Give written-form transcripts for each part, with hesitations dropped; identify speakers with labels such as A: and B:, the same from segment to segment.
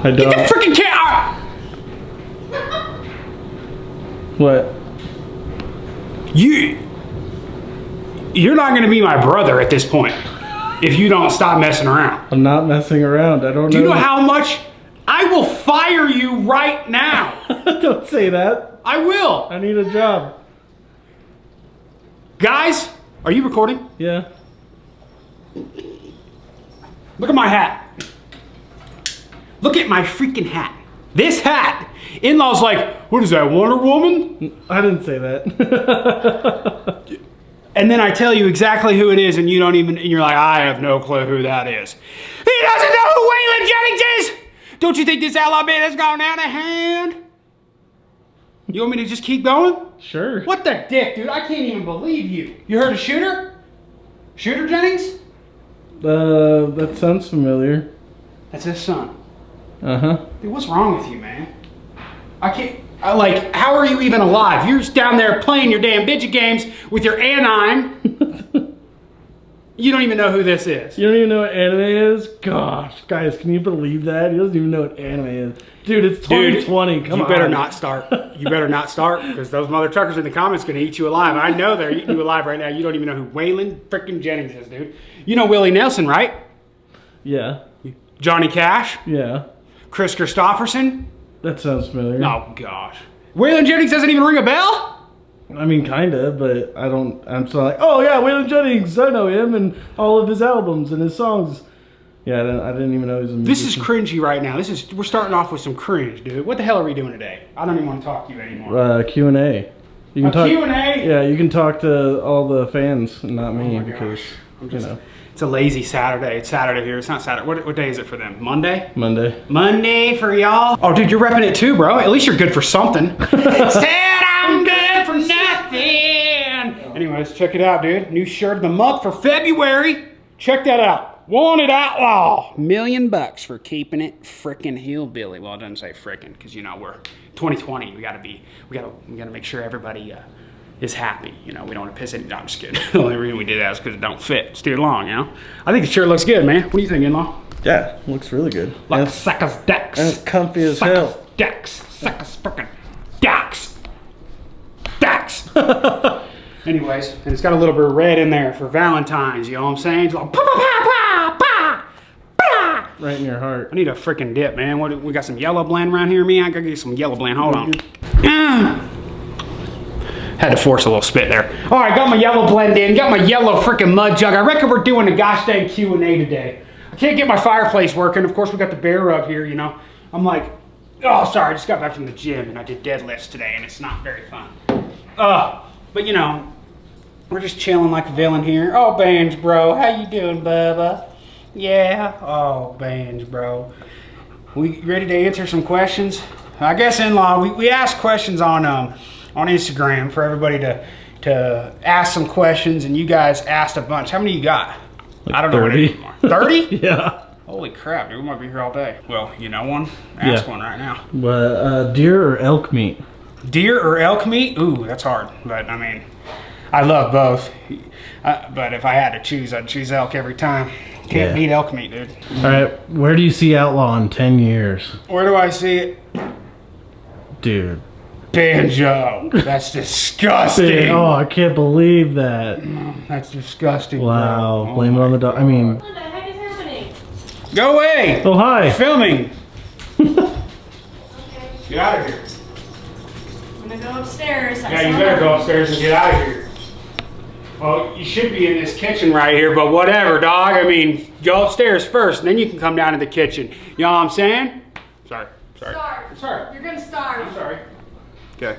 A: I don't.
B: Get the freaking cat!
A: What?
B: You're not gonna be my brother at this point if you don't stop messing around.
A: I'm not messing around. I don't know.
B: Do you know how much I will fire you right now?
A: Don't say that.
B: I will.
A: I need a job.
B: Guys, are you recording?
A: Yeah.
B: Look at my hat. Look at my freaking hat. This hat. In-law's like, what is that, Wonder Woman?
A: I didn't say that.
B: And then I tell you exactly who it is, and you don't even, and you're like, I have no clue who that is. He doesn't know who Waylon Jennings is! Don't you think this Outlaw band has gone out of hand? You want me to just keep going?
A: Sure.
B: What the dick, dude? I can't even believe you. You heard of Shooter? Shooter Jennings?
A: That sounds familiar.
B: That's his son.
A: Uh-huh.
B: Dude, what's wrong with you, man? Like, how are you even alive? You're just down there playing your damn midget games with your anime. You don't even know who this is.
A: You don't even know what anime is? Gosh, guys, can you believe that? He doesn't even know what anime is. Dude, it's 2020. Come on.
B: You better not start. You better not start, because those mother truckers in the comments are going to eat you alive. I know they're eating you alive right now. You don't even know who Waylon freaking Jennings is, dude. You know Willie Nelson, right?
A: Yeah.
B: Johnny Cash?
A: Yeah.
B: Chris Christopherson?
A: That sounds familiar.
B: Oh, gosh. Waylon Jennings doesn't even ring a bell?
A: I mean, kinda, but I'm still like, oh yeah, Waylon Jennings, I know him and all of his albums and his songs. Yeah, I didn't even know he was a musician.
B: This is cringy right now. We're starting off with some cringe, dude. What the hell are we doing today? I don't even want to talk to you anymore.
A: Q&A. You can talk
B: Q&A?
A: Yeah, you can talk to all the fans, not me, because, you know.
B: It's a lazy Saturday. It's Saturday here. It's not Saturday. What day is it for them? Monday?
A: Monday.
B: Monday for y'all. Oh, dude, you're repping it too, bro. At least you're good for something. Said I'm good for nothing. Anyways, check it out, dude. New shirt of the month for February. Check that out. Wanted Outlaw. $1 million for keeping it frickin' hillbilly. Well, it doesn't say frickin', because, you know, we're 2020. We gotta make sure everybody is happy. You know, we don't want to piss any. No, I'm just kidding. The only reason we did that is because it don't fit. It's too long, you know? I think the shirt looks good, man. What do you think, in-law?
A: Yeah, looks really good.
B: Like suckers decks.
A: And it's comfy as hell.
B: Decks. Suckers frickin' decks. Decks. Anyways, and it's got a little bit of red in there for Valentine's, you know what I'm saying? It's like, pa, pa, pa, pa, pa.
A: Right in your heart.
B: I need a freaking dip, man. We got some yellow blend around here, man. I gotta get some yellow blend. Hold on. Had to force a little spit there. All right, got my yellow blend in. Got my yellow freaking mud jug. I reckon we're doing a gosh dang Q&A today. I can't get my fireplace working. Of course, we got the bear rug here, you know. I'm like, oh, sorry. I just got back from the gym, and I did deadlifts today, and it's not very fun. But, you know, we're just chilling like a villain here. Oh, Banj, bro. How you doing, Bubba? Yeah. Oh, Banj, bro. We ready to answer some questions? I guess, in-law, we asked questions on Instagram for everybody to ask some questions, and you guys asked a bunch. How many you got?
A: Like
B: I don't know
A: 30.
B: what it is anymore. 30?
A: Yeah.
B: Holy crap, dude. We might be here all day. Well, you know one? Ask one right now.
A: Deer or elk meat?
B: Deer or elk meat? Ooh, that's hard. But, I mean, I love both. But if I had to choose, I'd choose elk every time. Can't beat elk meat, dude.
A: All right, where do you see Outlaw in 10 years?
B: Where do I see it?
A: Dude.
B: Banjo. That's disgusting.
A: Oh, I can't believe that.
B: That's disgusting.
A: Wow.
B: Bro.
A: Blame it on the dog. I mean.
C: What the heck is happening?
B: Go away.
A: Oh, hi.
B: Filming.
C: Okay.
B: Get out of here.
C: I'm gonna go upstairs.
B: Yeah, you better go upstairs and get out of here. Well, you should be in this kitchen right here, but whatever, dog. I mean, go upstairs first, and then you can come down to the kitchen. You know what I'm saying? Sorry.
C: Starve.
B: I'm sorry.
C: You're gonna starve.
B: I'm sorry. Okay.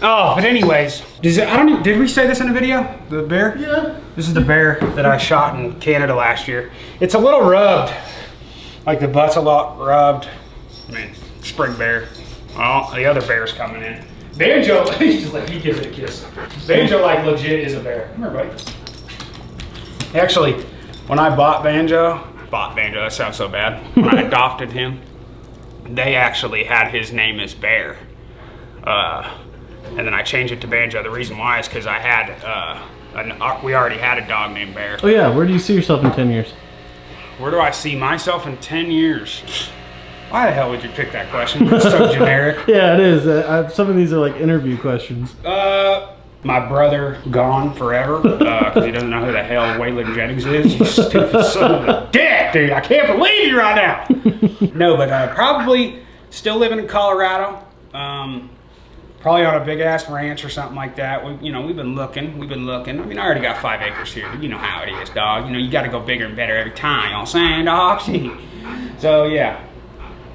B: Oh, but anyways, did we say this in a video? The bear?
A: Yeah.
B: This is the bear that I shot in Canada last year. It's a little rubbed. Like the butt's a lot rubbed. I mean, spring bear. Well, the other bear's coming in. Banjo, he gives it a kiss. Banjo, like, legit is a bear. Come here, buddy. Actually, when I bought Banjo, that sounds so bad. When I adopted him, they actually had his name as Bear. And then I changed it to Banjo. The reason why is because I had, we already had a dog named Bear.
A: Oh yeah, where do you see yourself in 10 years?
B: Where do I see myself in 10 years? Why the hell would you pick that question? It's so generic.
A: Yeah, it is. Some of these are like interview questions.
B: My brother gone forever because he doesn't know who the hell Waylon Jennings is. You stupid son of a dick, dude. I can't believe you right now. No, but probably still living in Colorado. Probably on a big ass ranch or something like that. We've been looking. I mean, I already got 5 acres here, but you know how it is, dog. You know, you got to go bigger and better every time. You know what I'm saying, dog? Shit. So yeah,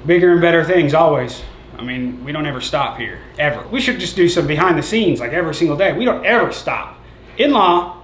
B: bigger and better things always. I mean, we don't ever stop here, ever. We should just do some behind the scenes like every single day. We don't ever stop. In-law,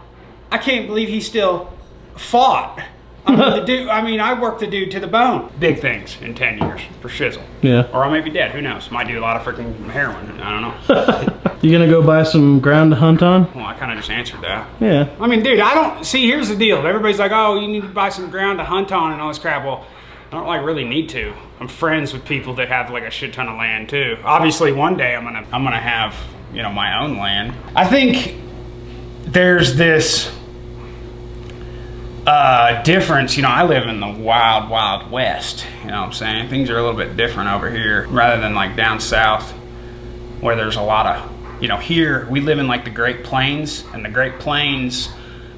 B: I can't believe he still fought. I worked the dude to the bone. Big things in 10 years for shizzle.
A: Yeah.
B: Or I may be dead, who knows? Might do a lot of freaking heroin, I don't know.
A: You gonna go buy some ground to hunt on?
B: Well, I kind of just answered that.
A: Yeah.
B: I mean, dude, here's the deal. Everybody's like, oh, you need to buy some ground to hunt on and all this crap. Well, I don't like really need to. I'm friends with people that have like a shit ton of land too. Obviously one day I'm gonna have, my own land. I think there's this difference. I live in the wild, wild west, you know what I'm saying? Things are a little bit different over here rather than like down south where there's a lot of, here we live in like the Great Plains, and the Great Plains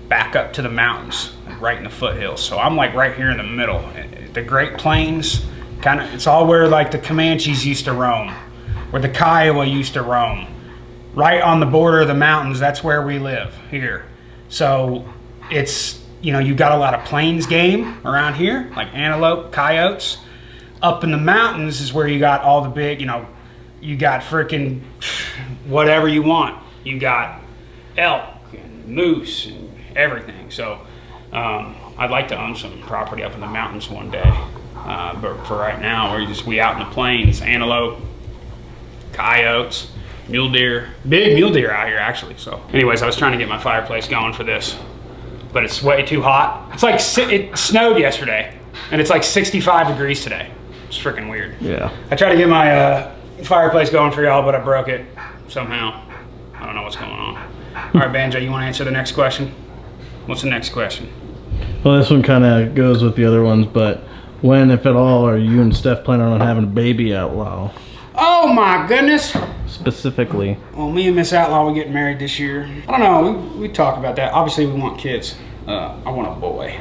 B: back up to the mountains, right in the foothills. So I'm like right here in the middle. The Great Plains, it's all where like the Comanches used to roam, where the Kiowa used to roam. Right on the border of the mountains, that's where we live here. So it's, you got a lot of plains game around here, like antelope, coyotes. Up in the mountains is where you got all the big, you got freaking whatever you want. You got elk and moose and everything. So I'd like to own some property up in the mountains one day. But for right now, we out in the plains, antelope, coyotes, mule deer, big mule deer out here actually. So anyways, I was trying to get my fireplace going for this, but it's way too hot. It's like, it snowed yesterday and it's like 65 degrees today. It's freaking weird.
A: Yeah.
B: I tried to get my fireplace going for y'all, but I broke it somehow. I don't know what's going on. All right, Banjo, you want to answer the next question? What's the next question?
A: Well, this one kind of goes with the other ones, but when, if at all, are you and Steph planning on having a baby, Outlaw?
B: Oh my goodness.
A: Specifically.
B: Well, me and Miss Outlaw, we getting married this year. I don't know, we talk about that. Obviously, we want kids. I want a boy.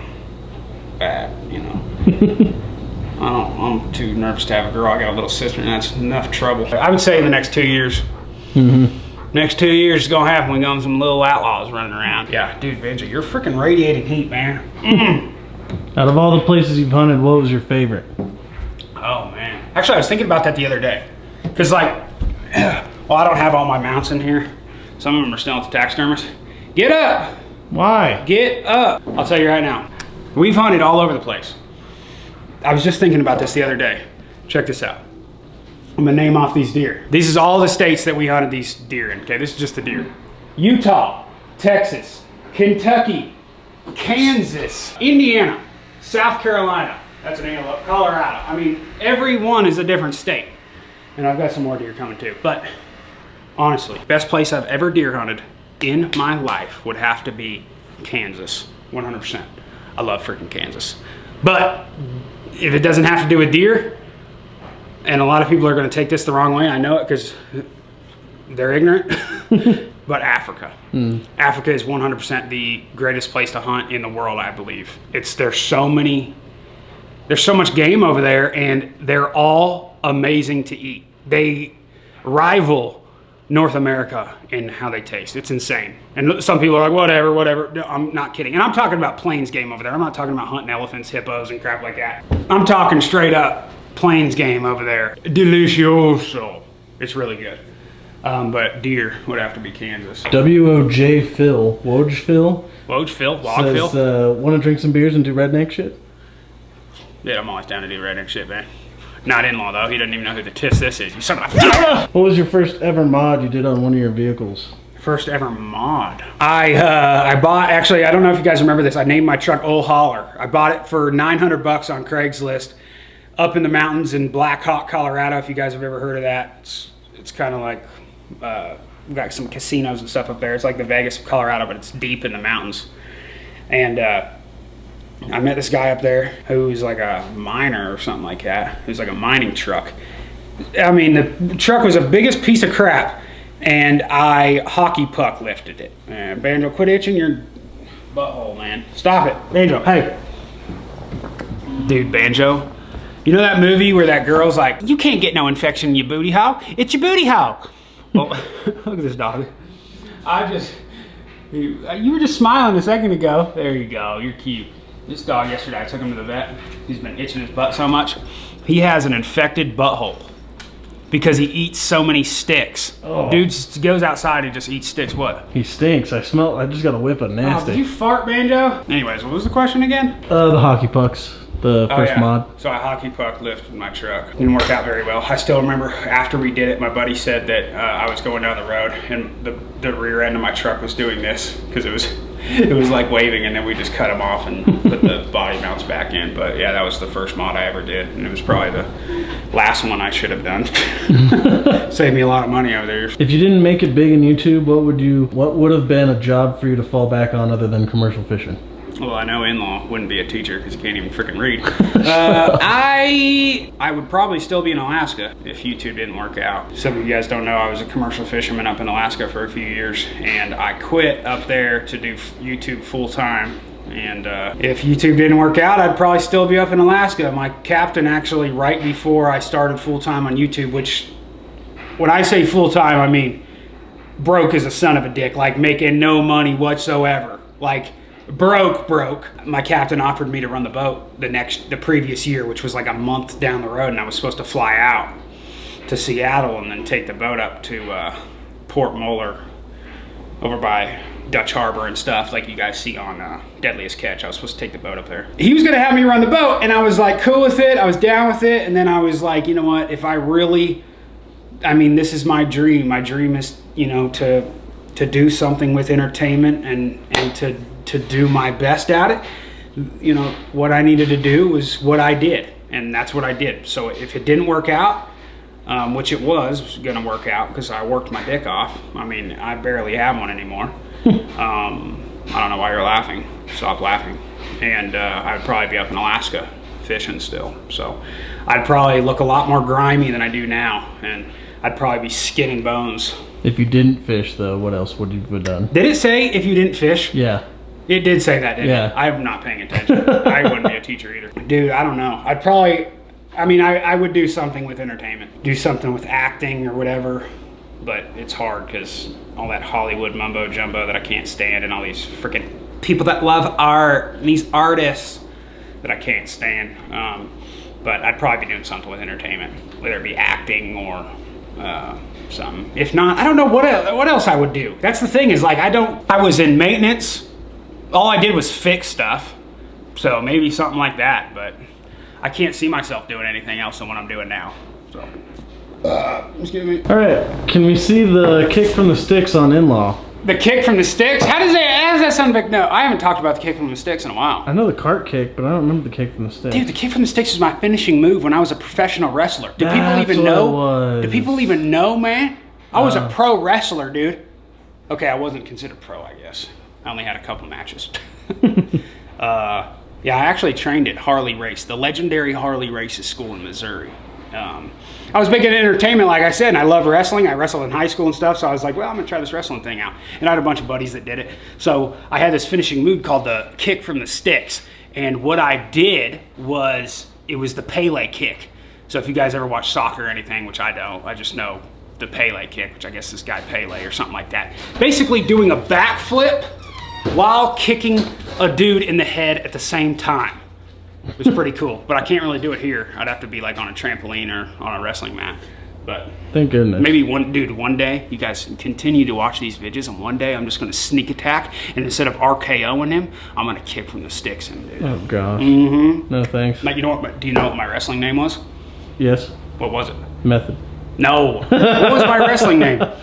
B: Bad, I'm too nervous to have a girl. I got a little sister, and that's enough trouble. I would say in the next 2 years. Mm-hmm. Next 2 years is gonna happen. We got some little outlaws running around. Yeah, dude, Benji, you're freaking radiating heat, man.
A: Out of all the places you've hunted, what was your favorite?
B: Oh man, actually, I was thinking about that the other day, cause like, well, I don't have all my mounts in here. Some of them are still at the taxidermist. Get up.
A: Why?
B: Get up. I'll tell you right now. We've hunted all over the place. I was just thinking about this the other day. Check this out. I'm gonna name off these deer. These is all the states that we hunted these deer in. Okay, this is just the deer. Utah, Texas, Kentucky, Kansas, Indiana, South Carolina. That's an antelope. Colorado. I mean, every one is a different state. And I've got some more deer coming too. But honestly, best place I've ever deer hunted in my life would have to be Kansas, 100%. I love freaking Kansas. But if it doesn't have to do with deer, and a lot of people are going to take this the wrong way, I know it because they're ignorant, but Africa. Africa is 100% the greatest place to hunt in the world, I believe. There's so much game over there, and they're all amazing to eat. They rival North America in how they taste. It's insane. And some people are like, whatever. No, I'm not kidding. And I'm talking about plains game over there. I'm not talking about hunting elephants, hippos, and crap like that. I'm talking straight up plains game over there. Delicioso. It's really good. But deer would have to be Kansas.
A: WOJ Phil. Woj Phil?
B: Woj Phil? Log Phil?
A: Says, want to drink some beers and do redneck shit?
B: Yeah, I'm always down to do redneck shit, man. Not in-law, though. He doesn't even know who the tis this is. You son of a...
A: What was your first ever mod you did on one of your vehicles?
B: First ever mod. I bought, actually, I don't know if you guys remember this. I named my truck Old Holler. I bought it for $900 on Craigslist up in the mountains in Black Hawk, Colorado, if you guys have ever heard of that. It's kind of like, we've got some casinos and stuff up there. It's like the Vegas of Colorado, but it's deep in the mountains. And I met this guy up there who was like a miner or something like that. It was like a mining truck. I mean, the truck was the biggest piece of crap, and I hockey puck lifted it. Man, Banjo, quit itching your butthole, man. Stop it. Banjo, hey. Dude, Banjo. You know that movie where that girl's like, you can't get no infection in your booty hole. It's your booty hole. Well, look at this dog. You were just smiling a second ago. There you go, you're cute. This dog yesterday, I took him to the vet. He's been itching his butt so much. He has an infected butthole because he eats so many sticks. Oh. Dude just goes outside and just eats sticks. What?
A: He stinks. I just got a whiff of nasty.
B: Oh, did you fart, Banjo? Anyways, what was the question again?
A: The hockey pucks. The first mod.
B: So I hockey puck lifted my truck. Didn't work out very well. I still remember after we did it, my buddy said that I was going down the road and the rear end of my truck was doing this because it was like waving, and then we just cut them off and put the body mounts back in. But yeah, that was the first mod I ever did, and it was probably the last one I should have done. Saved me a lot of money over there.
A: If you didn't make it big in YouTube, what would have been a job for you to fall back on other than commercial fishing?
B: Well, I know in-law wouldn't be a teacher because he can't even freaking read. I would probably still be in Alaska if YouTube didn't work out. Some of you guys don't know, I was a commercial fisherman up in Alaska for a few years, and I quit up there to do YouTube full time. And if YouTube didn't work out, I'd probably still be up in Alaska. My captain actually, right before I started full time on YouTube, which when I say full time, I mean broke as a son of a dick, like making no money whatsoever. Like, broke. My captain offered me to run the boat the previous year, which was like a month down the road, and I was supposed to fly out to Seattle and then take the boat up to Port Muller over by Dutch Harbor and stuff like you guys see on Deadliest Catch. I was supposed to take the boat up there. He was gonna have me run the boat, and I was like cool with it. I was down with it, and then I was like, you know what, if I really, I mean, this is my dream. My dream is, you know, to do something with entertainment and to do my best at it. You know, what I needed to do was what I did, and that's what I did. So if it didn't work out, which it was gonna work out because I worked my dick off. I mean, I barely have one anymore. I don't know why you're laughing. Stop laughing. And I'd probably be up in Alaska fishing still. So I'd probably look a lot more grimy than I do now, and I'd probably be skinning bones. If
A: you didn't fish, though, what else would you have done?
B: Did it say if you didn't fish?
A: Yeah.
B: It did say that, didn't it? I'm not paying attention. I wouldn't be a teacher either. Dude, I don't know. I'd probably, I mean, I would do something with entertainment. Do something with acting or whatever. But it's hard because all that Hollywood mumbo jumbo that I can't stand, and all these freaking people that love art, and these artists that I can't stand. But I'd probably be doing something with entertainment, whether it be acting or something. If not, I don't know what else I would do. That's the thing, is like I was in maintenance. All I did was fix stuff. So maybe something like that, but I can't see myself doing anything else than what I'm doing now. So excuse me.
A: All right, can we see the kick from the sticks on In-Law?
B: The kick from the sticks? How does that sound like? No, I haven't talked about the kick from the sticks in a while.
A: I know the cart kick, but I don't remember the kick from the sticks.
B: Dude, the kick from the sticks was my finishing move when I was a professional wrestler. Do people even know? Do people even know, man? I was a pro wrestler, dude. Okay, I wasn't considered pro, I guess. I only had a couple matches. Yeah, I actually trained at Harley Race, the legendary Harley Race's school in Missouri. I was big into entertainment, like I said, and I love wrestling. I wrestled in high school and stuff, so I was like, well, I'm gonna try this wrestling thing out. And I had a bunch of buddies that did it. So I had this finishing move called the kick from the sticks. And what I did was, it was the Pele kick. So if you guys ever watch soccer or anything, which I don't, I just know the Pele kick, which I guess this guy Pele or something like that. Basically doing a backflip while kicking a dude in the head at the same time. It was pretty cool, but I can't really do it here. I'd have to be like on a trampoline or on a wrestling mat. But
A: thank goodness.
B: Maybe one day, you guys continue to watch these videos, and one day I'm just gonna sneak attack, and instead of RKOing him, I'm gonna kick from the sticks him, dude.
A: Oh gosh.
B: Mm-hmm.
A: No thanks.
B: Like, you know what? Do you know what my wrestling name was?
A: Yes.
B: What was it?
A: Method.
B: No. What was my wrestling name?
A: I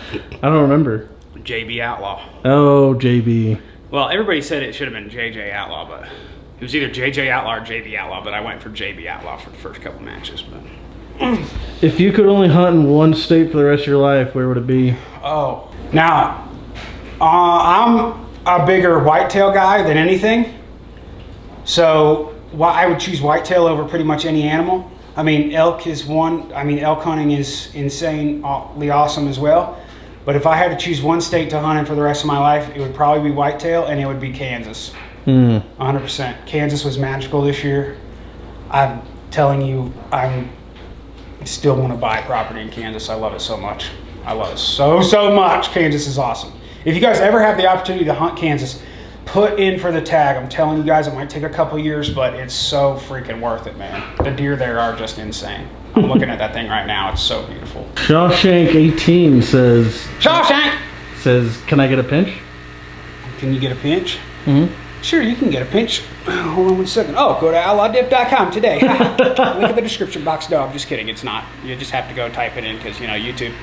A: don't remember.
B: JB Outlaw.
A: Oh, JB.
B: Well, everybody said it should have been JJ Outlaw, but it was either JJ Outlaw or JB Outlaw, but I went for JB Outlaw for the first couple matches. But
A: if you could only hunt in one state for the rest of your life, where would it be?
B: Oh, now I'm a bigger whitetail guy than anything, So I would choose whitetail over pretty much any animal. I mean, elk is one. I mean, elk hunting is insanely awesome as well. But if I had to choose one state to hunt in for the rest of my life, it would probably be whitetail, and it would be Kansas. 100%. Kansas was magical this year. I'm telling you, I still want to buy property in Kansas. I love it so much. I love it so much. Kansas is awesome. If you guys ever have the opportunity to hunt Kansas, put in for the tag. I'm telling you guys, it might take a couple years, but it's so freaking worth it, man. The deer there are just insane. I'm looking at that thing right now. It's so beautiful.
A: Shawshank 18 says, can I get a pinch?
B: Can you get a pinch? Sure, you can get a pinch. Hold on one second. Oh, go to outlawdip.com today. Look at the description box. No, I'm just kidding. It's not. You just have to go type it in because, you know, YouTube.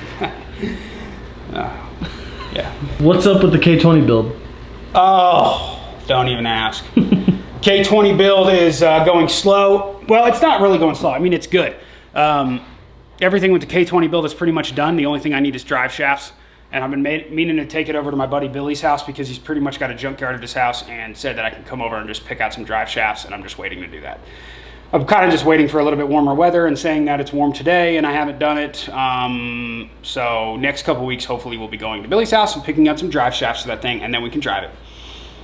B: Yeah.
A: What's up with the K20 build?
B: Oh, don't even ask. K20 build is going slow. Well, it's not really going slow. I mean, it's good. Everything with the K20 build is pretty much done. The only thing I need is drive shafts. And I've been meaning to take it over to my buddy Billy's house because he's pretty much got a junkyard at his house and said that I can come over and just pick out some drive shafts, and I'm just waiting to do that. I'm kind of just waiting for a little bit warmer weather and saying that it's warm today, and I haven't done it. So next couple weeks, hopefully we'll be going to Billy's house and picking out some drive shafts for that thing, and then we can drive it.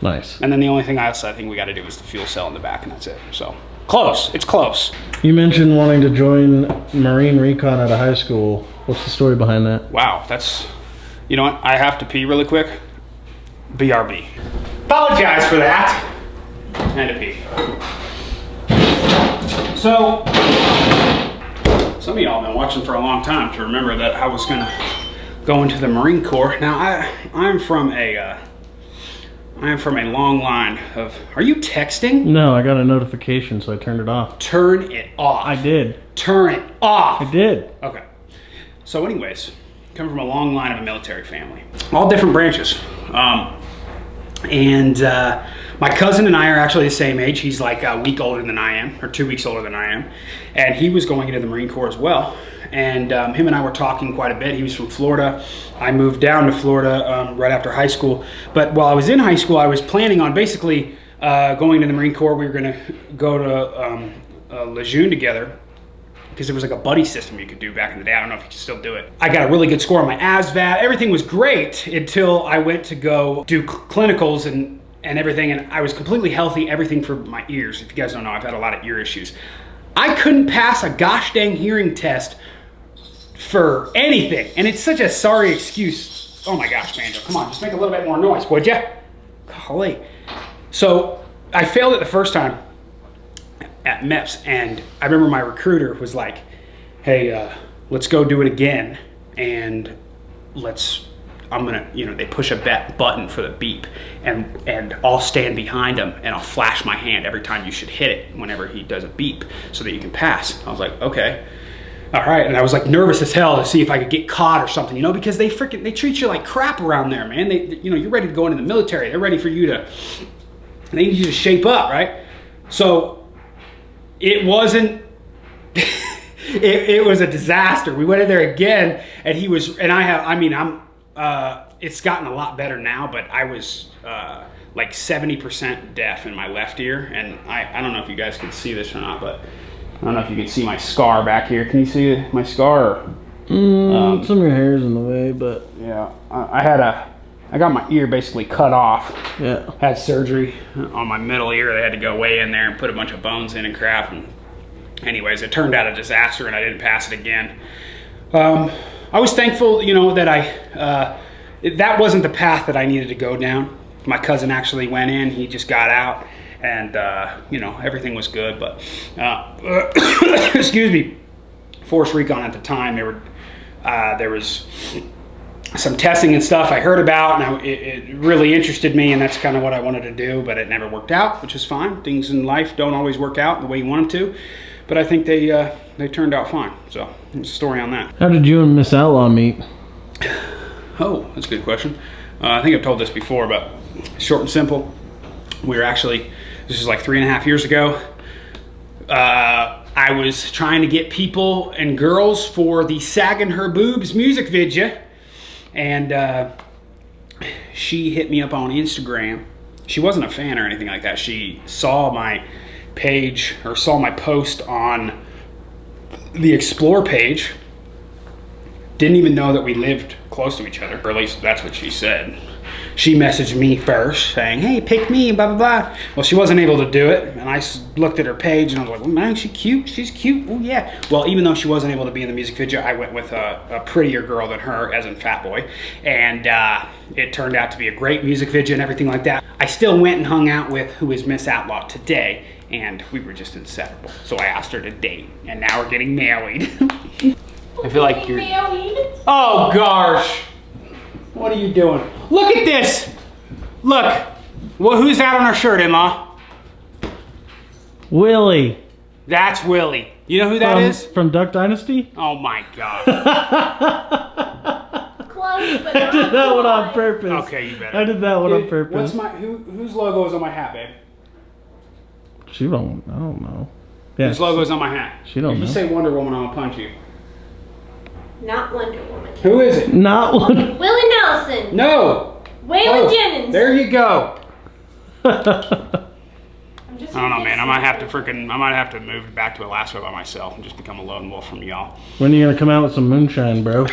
A: Nice.
B: And then the only thing else I think we got to do is the fuel cell in the back, and that's it. So close. It's close.
A: You mentioned wanting to join Marine Recon at a high school. What's the story behind that? Wow,
B: that's... You know what? I have to pee really quick. BRB. Apologize for that. And to pee. So, some of y'all have been watching for a long time to remember that I was gonna go into the Marine Corps. Now, I'm from a long line of. Are you texting?
A: No, I got a notification, so I turned it off.
B: Turn it off.
A: I did.
B: Turn it off.
A: I did.
B: Okay. So, anyways. Come from a long line of a military family, all different branches. My cousin and I are actually the same age. He's like a week older than I am, or 2 weeks older than I am. And he was going into the Marine Corps as well. And him and I were talking quite a bit. He was from Florida. I moved down to Florida right after high school. But while I was in high school, I was planning on basically going to the Marine Corps. We were gonna go to Lejeune together, because there was like a buddy system you could do back in the day. I don't know if you can still do it. I got a really good score on my ASVAB. Everything was great until I went to go do clinicals and everything, and I was completely healthy, everything for my ears. If you guys don't know, I've had a lot of ear issues. I couldn't pass a gosh dang hearing test for anything, and it's such a sorry excuse. Oh my gosh, Banjo, come on, just make a little bit more noise, would ya? Golly. So I failed it the first time at MEPS, and I remember my recruiter was like, hey, let's go do it again, and they push a button for the beep, and I'll stand behind him, and I'll flash my hand every time you should hit it whenever he does a beep so that you can pass. I was like, okay. All right, and I was like nervous as hell to see if I could get caught or something, you know, because they treat you like crap around there, man. You're ready to go into the military. They're ready for you to, they need you to shape up, right? So it wasn't, it was a disaster. We went in there again, and it's gotten a lot better now, but I was like 70% deaf in my left ear, and I don't know if you guys can see this or not, but I don't know if you can see my scar back here. Can you see my scar?
A: Some of your hair's in the way, but
B: yeah, I got my ear basically cut off.
A: Yeah. Had
B: surgery on my middle ear. They had to go way in there and put a bunch of bones in and crap. And anyways, it turned out a disaster, and I didn't pass it again. I was thankful, you know, that that wasn't the path that I needed to go down. My cousin actually went in. He just got out, and you know, everything was good. But excuse me, Force Recon at the time, there was some testing and stuff I heard about, and it really interested me, and that's kind of what I wanted to do, but it never worked out, which is fine. Things in life don't always work out the way you want them to, but I think they turned out fine. So there's a story on that.
A: How did you and Miss Outlaw meet?
B: Oh, that's a good question. I think I've told this before, but short and simple. We were actually, this is like 3.5 years ago. I was trying to get people and girls for the Sagging Her Boobs music video. And she hit me up on Instagram, she wasn't a fan or anything like that. She saw my page, or saw my post on the Explore page. Didn't even know that we lived close to each other, or at least that's what she said. She messaged me first saying, hey, pick me, blah, blah, blah. Well, she wasn't able to do it. And I looked at her page and I was like, well, man, she's cute. She's cute. Oh, yeah. Well, even though she wasn't able to be in the music video, I went with a prettier girl than her, as in Fat Boy. And it turned out to be a great music video and everything like that. I still went and hung out with who is Miss Outlaw today. And we were just inseparable. So I asked her to date. And now we're getting married. I feel like you're... Oh, gosh. What are you doing? Look at this. Look. Well, who's that on our shirt, in-law?
A: Willie.
B: That's Willie. You know who that is?
A: From Duck Dynasty?
B: Oh, my God.
C: Close, but
A: I did that one on purpose.
B: Okay, you better.
A: I did that one on purpose.
B: Whose logo is on my hat, babe?
A: I don't know. Yeah.
B: Whose logo is on my hat?
A: She don't
B: If
A: know.
B: you say Wonder Woman, I'll punch you.
C: Not Wonder Woman.
B: Who is it?
A: Not one.
C: Willie Nelson.
B: No.
C: Waylon Jennings.
B: There you go.
C: I'm just
B: I don't know, man. I might have to move back to Alaska by myself and just become a lone wolf from y'all.
A: When are you gonna come out with some moonshine, bro?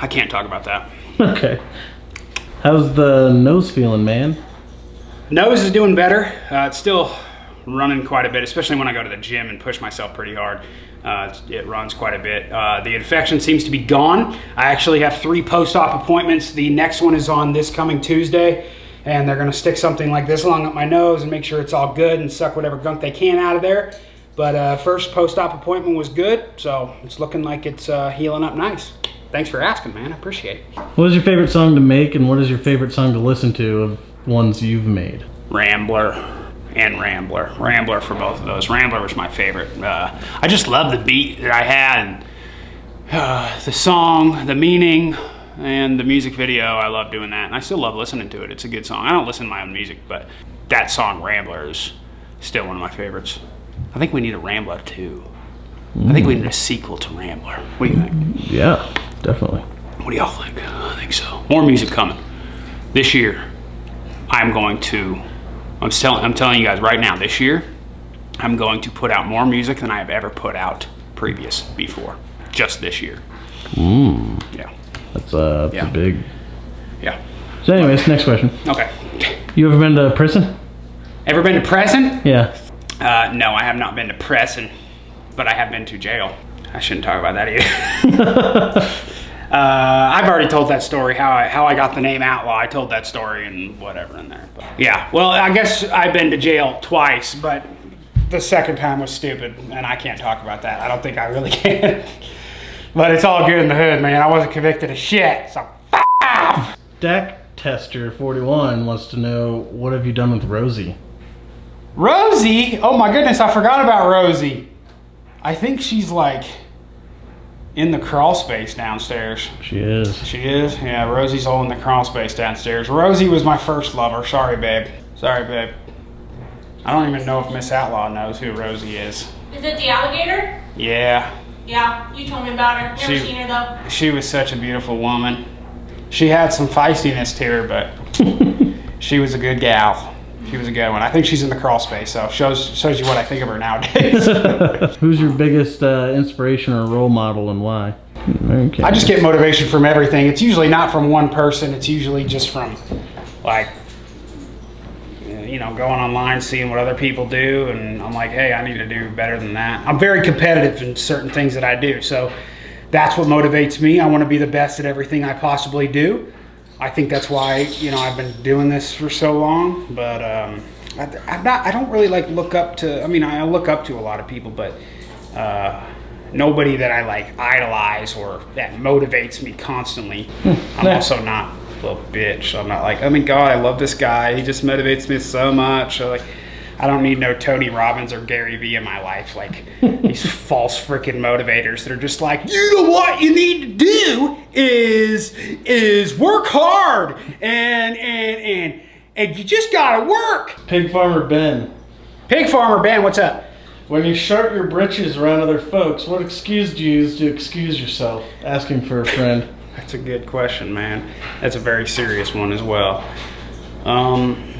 B: I can't talk about that.
A: Okay. How's the nose feeling, man?
B: Nose is doing better. It's still running quite a bit, especially when I go to the gym and push myself pretty hard. It runs quite a bit. The infection seems to be gone. I actually have 3 post-op appointments. The next one is on this coming Tuesday, and they're gonna stick something like this along up my nose and make sure it's all good and suck whatever gunk they can out of there. But first post-op appointment was good, so it's looking like it's healing up nice. Thanks for asking, man. I appreciate it.
A: What is your favorite song to make, and what is your favorite song to listen to of ones you've made?
B: Rambler and Rambler. Rambler for both of those. Rambler was my favorite. I just love the beat that I had, and the song, the meaning, and the music video. I love doing that, and I still love listening to it. It's a good song. I don't listen to my own music, but that song, Rambler, is still one of my favorites. I think we need a Rambler 2. I think we need a sequel to Rambler. What do you think?
A: Yeah, definitely.
B: What do y'all think? I think so. More music coming. This year, I'm telling you guys right now, this year, I'm going to put out more music than I have ever put out before. Just this year. Yeah.
A: That's a big...
B: Yeah.
A: So anyways, next question.
B: Okay.
A: You ever been to prison?
B: Ever been to prison?
A: Yeah.
B: No, I have not been to prison, but I have been to jail. I shouldn't talk about that either. I've already told that story, how I got the name Outlaw. I told that story and whatever in there. But yeah, well, I guess I've been to jail twice, but the second time was stupid, and I can't talk about that. I don't think I really can. But it's all good in the hood, man. I wasn't convicted of shit, so f*** off.
A: Dak Tester 41 wants to know, what have you done with Rosie?
B: Rosie? Oh my goodness, I forgot about Rosie. I think she's like in the crawl space downstairs.
A: She is.
B: She is? Yeah, Rosie's all in the crawl space downstairs. Rosie was my first lover. Sorry, babe. Sorry, babe. I don't even know if Miss Outlaw knows who Rosie is.
C: Is it the alligator?
B: Yeah.
C: Yeah, you told me about her. Never seen her though.
B: She was such a beautiful woman. She had some feistiness to her, but she was a good gal. She was a good one. I think she's in the crawl space, so shows you what I think of her nowadays.
A: Who's your biggest inspiration or role model, and why? Okay.
B: I just get motivation from everything. It's usually not from one person. It's usually just from, like, you know, going online, seeing what other people do, and I'm like, hey, I need to do better than that. I'm very competitive in certain things that I do, so that's what motivates me. I want to be the best at everything I possibly do. I think that's why, you know, I've been doing this for so long, but I don't really like look up to, I mean, I look up to a lot of people, but nobody that I like idolize or that motivates me constantly. I'm also not a little bitch. I'm not like, oh my God, I love this guy. He just motivates me so much. So, like, I don't need no Tony Robbins or Gary Vee in my life. Like, these false freaking motivators that are just like, you know what you need to do is work hard and you just gotta work.
A: Pig Farmer Ben.
B: Pig Farmer Ben, what's up?
A: When you shart your britches around other folks, what excuse do you use to excuse yourself? Asking for a friend.
B: That's a good question, man. That's a very serious one as well.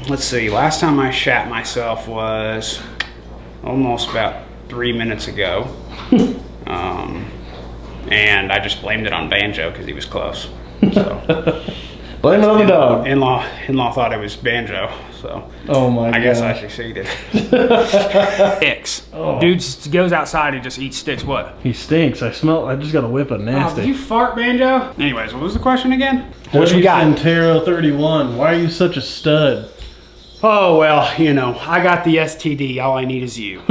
B: let's see. Last time I shat myself was almost about 3 minutes ago. And I just blamed it on Banjo because he was close. So.
A: Blame it on the dog.
B: In-law thought it was Banjo, so.
A: Oh my god.
B: I guess I succeeded. Sticks.
A: Oh.
B: Dude just goes outside and just eats sticks. What?
A: He stinks. I just got a whiff of nasty.
B: Did you fart, Banjo? Anyways, what was the question again?
A: What we got? Santero 31. Why are you such a stud?
B: Oh, well, you know, I got the STD. All I need is you.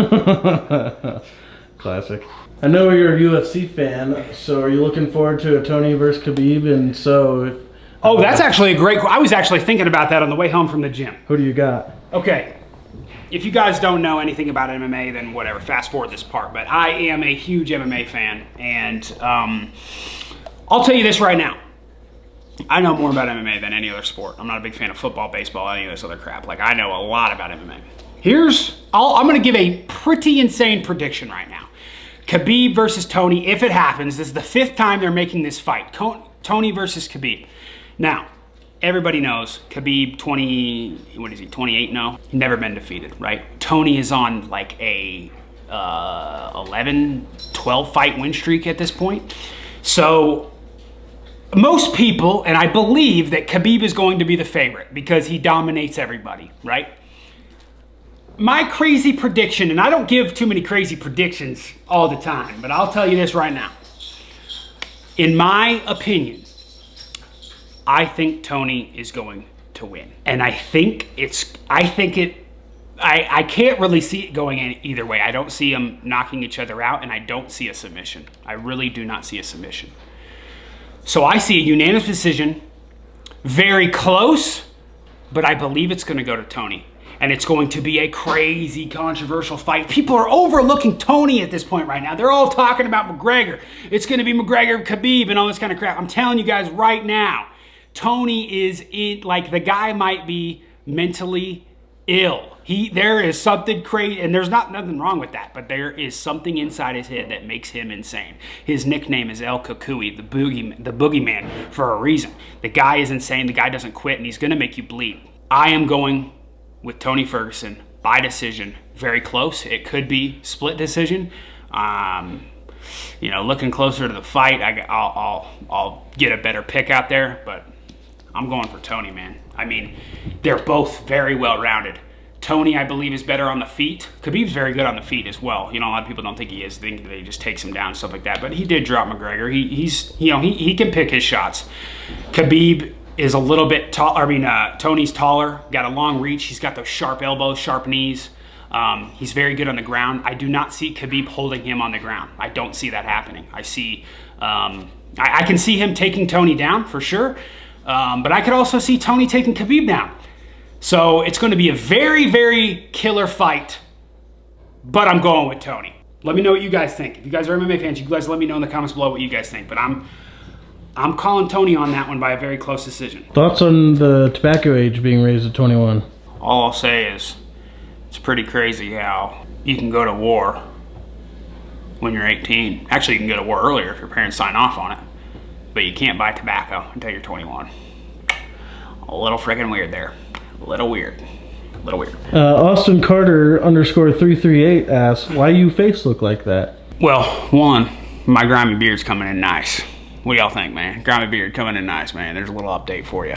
A: Classic. I know you're a UFC fan, so are you looking forward to a Tony versus Khabib? And so,
B: oh, that's actually a great. I was actually thinking about that on the way home from the gym.
A: Who do you got?
B: Okay, if you guys don't know anything about MMA, then whatever. Fast forward this part. But I am a huge MMA fan, and I'll tell you this right now. I know more about MMA than any other sport. I'm not a big fan of football, baseball, any of this other crap. Like, I know a lot about MMA. I'm going to give a pretty insane prediction right now. Khabib versus Tony, if it happens. This is the 5th time they're making this fight. Tony versus Khabib. Now, everybody knows Khabib 28 now? He's never been defeated, right? Tony is on like a 11, 12 fight win streak at this point. So most people, and I believe that Khabib is going to be the favorite because he dominates everybody, right? My crazy prediction, and I don't give too many crazy predictions all the time, but I'll tell you this right now. In my opinion, I think Tony is going to win. And I can't really see it going in either way. I don't see them knocking each other out, and I don't see a submission. I really do not see a submission. So I see a unanimous decision, very close, but I believe it's going to go to Tony. And it's going to be a crazy, controversial fight. People are overlooking Tony at this point right now. They're all talking about McGregor. It's going to be McGregor, Khabib, and all this kind of crap. I'm telling you guys right now, Tony is like, the guy might be mentally ill. There is something crazy, and there's nothing wrong with that, but there is something inside his head that makes him insane. His nickname is El Kukui, the boogeyman, for a reason. The guy is insane. The guy doesn't quit, and he's going to make you bleed. I am going with Tony Ferguson by decision. Very close. It could be split decision. You know, looking closer to the fight, I'll get a better pick out there, but I'm going for Tony, man. I mean, they're both very well-rounded. Tony, I believe, is better on the feet. Khabib's very good on the feet as well. You know, a lot of people don't think he is. They think that he just takes him down and stuff like that. But he did drop McGregor. He can pick his shots. Khabib is a little bit tall. I mean, Tony's taller, got a long reach. He's got those sharp elbows, sharp knees. He's very good on the ground. I do not see Khabib holding him on the ground. I don't see that happening. I see, I can see him taking Tony down for sure. But I could also see Tony taking Khabib down. So it's going to be a very, very killer fight. But I'm going with Tony. Let me know what you guys think. If you guys are MMA fans, you guys let me know in the comments below what you guys think. But I'm calling Tony on that one by a very close decision.
A: Thoughts on the tobacco age being raised to 21?
B: All I'll say is it's pretty crazy how you can go to war when you're 18. Actually, you can go to war earlier if your parents sign off on it. But you can't buy tobacco until you're 21. A little freaking weird there. A little weird. A little weird.
A: Austin Carter _338 asks, why you face look like that?
B: Well, one, my grimy beard's coming in nice. What do y'all think, man? Grimy beard coming in nice, man. There's a little update for you.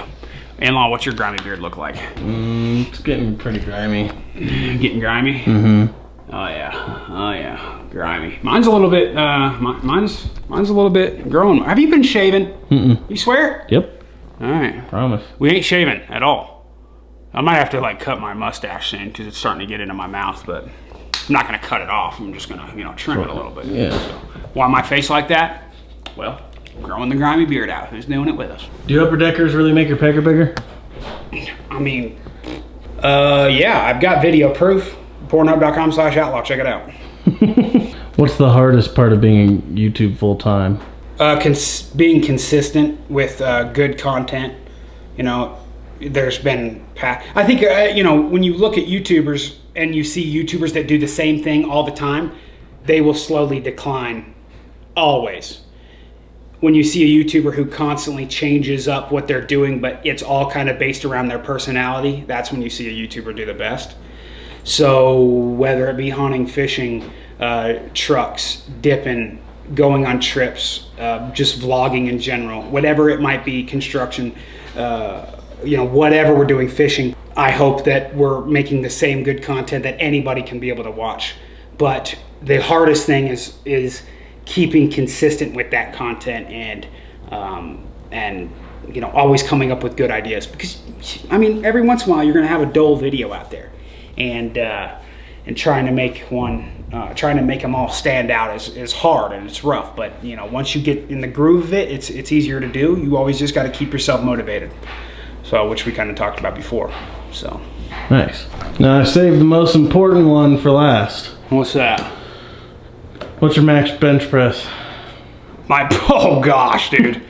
B: In-law, what's your grimy beard look like?
A: It's getting pretty grimy.
B: Getting grimy?
A: Mm-hmm.
B: Oh yeah, grimy. Mine's a little bit. Mine's a little bit growing. Have you been shaving?
A: Mm-mm.
B: You swear?
A: Yep.
B: All right.
A: Promise.
B: We ain't shaving at all. I might have to like cut my mustache soon because it's starting to get into my mouth, but I'm not gonna cut it off. I'm just gonna, trim it a little bit.
A: Yeah.
B: So, why my face like that? Well, growing the grimy beard out. Who's doing it with us?
A: Do upper deckers really make your pecker bigger?
B: I mean, yeah, I've got video proof. Pornhub.com/outlaw. Check it out.
A: What's the hardest part of being YouTube full time?
B: Being consistent with good content. There's been I think when you look at YouTubers and you see YouTubers that do the same thing all the time, they will slowly decline. Always. when you see a YouTuber who constantly changes up what they're doing, but it's all kind of based around their personality, that's when you see a YouTuber do the best. So whether it be hunting, fishing, trucks, dipping, going on trips, just vlogging in general, whatever it might be, construction, whatever we're doing, fishing, I hope that we're making the same good content that anybody can be able to watch. But the hardest thing is keeping consistent with that content and always coming up with good ideas, because I mean, every once in a while you're gonna have a dull video out there, and trying to make them all stand out is hard and it's rough. But once you get in the groove of it, it's easier to do. You always just got to keep yourself motivated. So, which we kind of talked about before. So
A: nice. Now I saved the most important one for last.
B: What's that?
A: What's your max bench press?
B: Oh gosh, dude.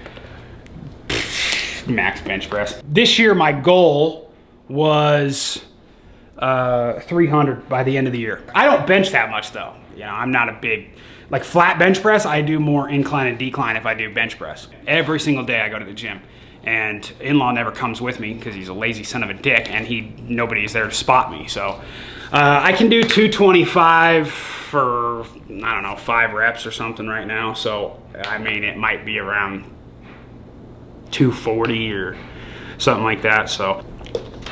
B: Max bench press. This year my goal was 300 by the end of the year. I don't bench that much though. I'm not a big, like flat bench press. I do more incline and decline if I do bench press. Every single day I go to the gym, and in-law never comes with me because he's a lazy son of a dick, and nobody's there to spot me. So I can do 225 for, I don't know, 5 reps or something right now. So I mean, it might be around 240 or something like that. So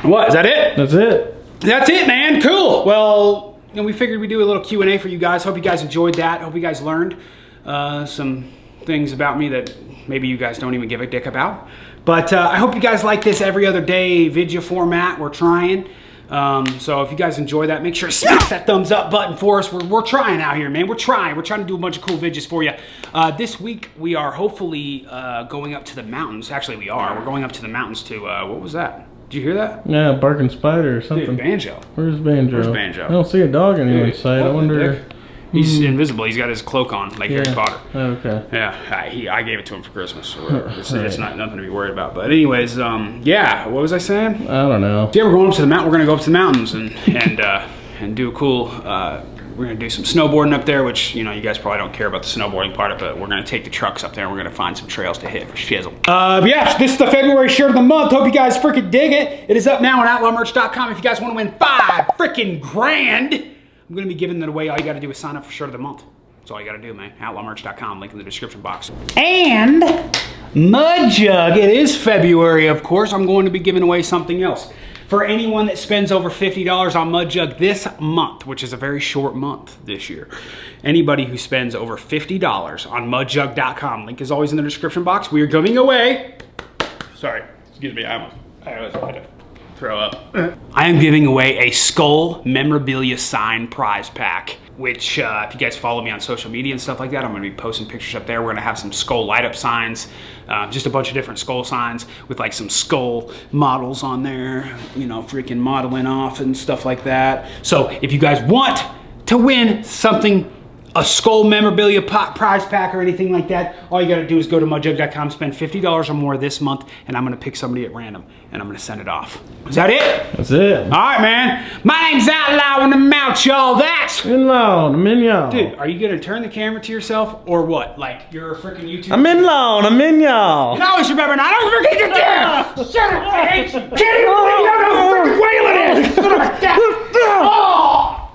B: what, is that it?
A: That's it.
B: That's it, man. Cool. Well, we figured we'd do a little Q&A for you guys. Hope you guys enjoyed that. Hope you guys learned some things about me that maybe you guys don't even give a dick about. But I hope you guys like this every other day video format. We're trying. So if you guys enjoy that, make sure to smash that thumbs up button for us. We're trying out here, man. We're trying to do a bunch of cool videos for you. This week we are hopefully going up to the mountains. Actually, we are. We're going up to the mountains to what was that? Did you hear that?
A: Yeah, barking spider or something.
B: Dude, Banjo.
A: Where's Banjo?
B: Where's Banjo?
A: I don't see a dog anyone's sight. I wonder.
B: He's invisible. He's got his cloak on, like Harry Potter.
A: Okay.
B: Yeah, I gave it to him for Christmas. So it's not nothing to be worried about. But anyways, yeah. What was I saying?
A: I don't know.
B: Yeah, we're going up to the mountain. We're gonna go up to the mountains and do a cool. We're gonna do some snowboarding up there, which you guys probably don't care about the snowboarding part of it. But we're gonna take the trucks up there and we're gonna find some trails to hit for shizzle. But yeah, this is the February shirt of the month. Hope you guys freaking dig it. It is up now on outlawmerch.com. If you guys want to win $5 freaking grand. I'm going to be giving it away. All you got to do is sign up for shirt of the month. That's all you got to do, man. Outlawmerch.com. Link in the description box. And Mud Jug. It is February, of course. I'm going to be giving away something else. For anyone that spends over $50 on Mud Jug this month, which is a very short month this year. Anybody who spends over $50 on mudjug.com. Link is always in the description box. We are giving away... Sorry. Excuse me. I almost had to throw up. I am giving away a Skoal Memorabilia signed prize pack, which if you guys follow me on social media and stuff like that, I'm gonna be posting pictures up there. We're gonna have some Skoal light up signs, just a bunch of different Skoal signs with like some Skoal models on there, freaking modeling off and stuff like that. So if you guys want to win something, a Skoal Memorabilia prize pack or anything like that, all you gotta do is go to mudjug.com, spend $50 or more this month, and I'm gonna pick somebody at random, and I'm gonna send it off. Is that it?
A: That's it.
B: All right, man. My name's Outlaw in the mouth, y'all. That's...
A: In-law, I'm in y'all.
B: Dude, are you gonna turn the camera to yourself, or what? Like, you're a freaking YouTuber?
A: I'm in-law, I'm in y'all.
B: And always remember, not don't forget your dare! Shut up, I hate you! Can't even believe you don't know who freaking whale it is! Oh!